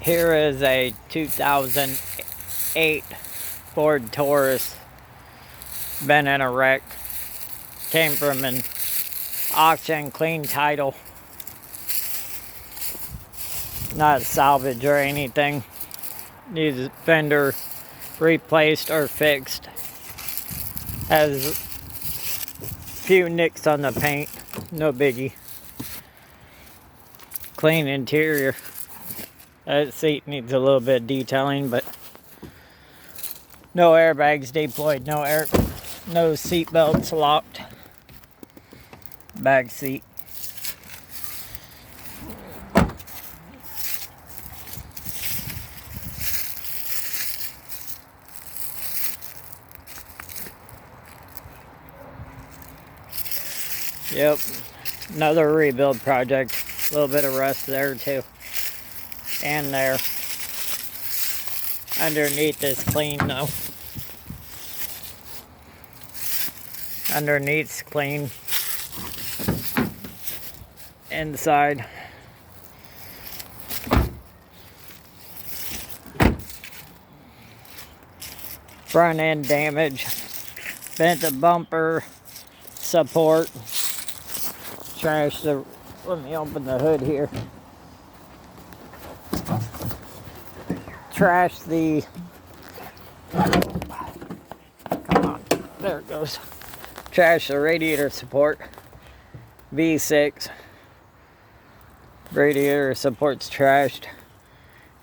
Here is a 2008 Ford Taurus. Been in a wreck. Came from an auction, clean title. Not salvage or anything. Needs a fender replaced or fixed. Has a few nicks on the paint. No biggie. Clean interior. That seat needs a little bit of detailing, but no airbags deployed, no seat belts locked. Back seat. Yep, another rebuild project. A little bit of rust there too. And there. Underneath is clean though. Underneath's clean. Inside. Front end damage. Bent the bumper support. Trash the, let me open the hood here. Trash the, come on, there it goes. Trash the radiator support. V6. Radiator support's trashed.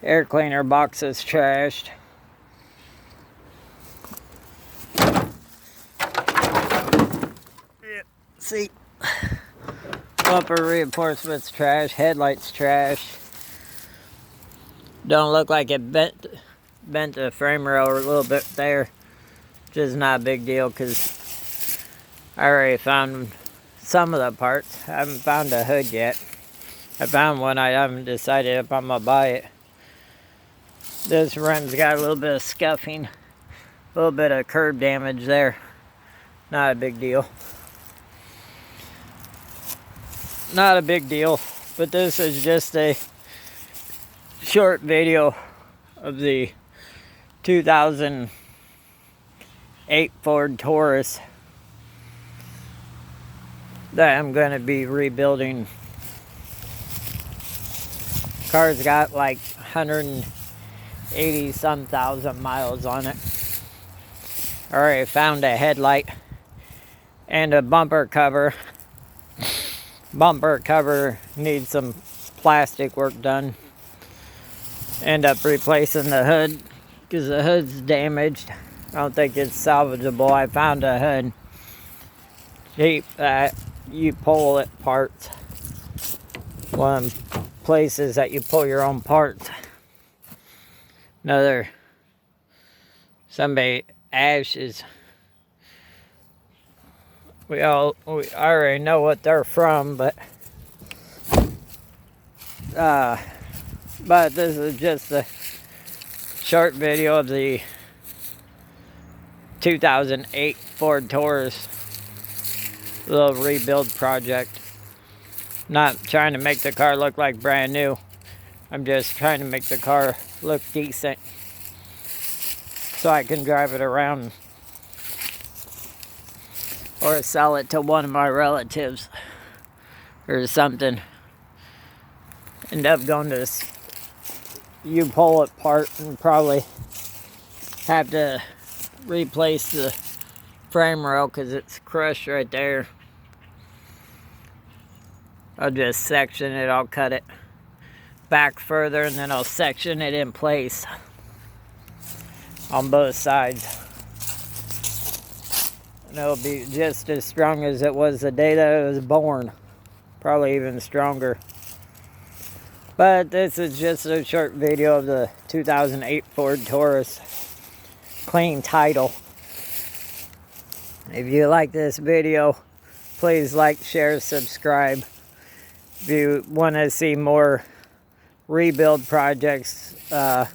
Air cleaner box is trashed. Seat. Bumper reinforcements trash. Headlights trash. Don't look like it bent the frame rail a little bit there. Which is not a big deal because I already found some of the parts. I haven't found a hood yet. I found one. I haven't decided if I'm gonna buy it. This rim's got a little bit of scuffing. A little bit of curb damage there. Not a big deal. Not a big deal. But this is just a short video of the 2008 Ford Taurus that I'm going to be rebuilding. Car's got like 180 some thousand miles on it. Already found a headlight and a bumper cover. Bumper cover needs some plastic work done. End up replacing the hood because the hood's damaged. I don't think it's salvageable. I found a hood cheap that you pull it parts. One of them places that you pull your own parts. Another, somebody ashes. We already know what they're from, but this is just a short video of the 2008 Ford Taurus little rebuild project. Not trying to make the car look like brand new. I'm just trying to make the car look decent so I can drive it around or sell it to one of my relatives or something. End up going to this U-pull it part and probably have to replace the frame rail because it's crushed right there. I'll just section it. I'll cut it back further and then I'll section it in place on both sides. And it'll be just as strong as it was the day that it was born. Probably even stronger. But this is just a short video of the 2008 Ford Taurus. Clean title. If you like this video, please like, share, subscribe. If you want to see more rebuild projects, you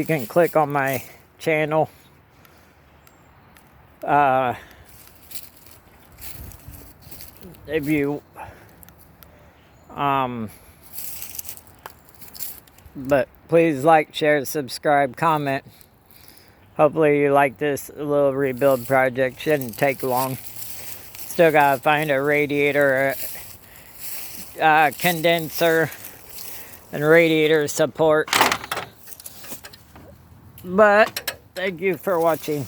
can click on my channel. If you But please like, share, subscribe, comment. Hopefully you like this little rebuild project. Shouldn't take long. Still gotta find a radiator, condenser, and radiator support. But thank you for watching.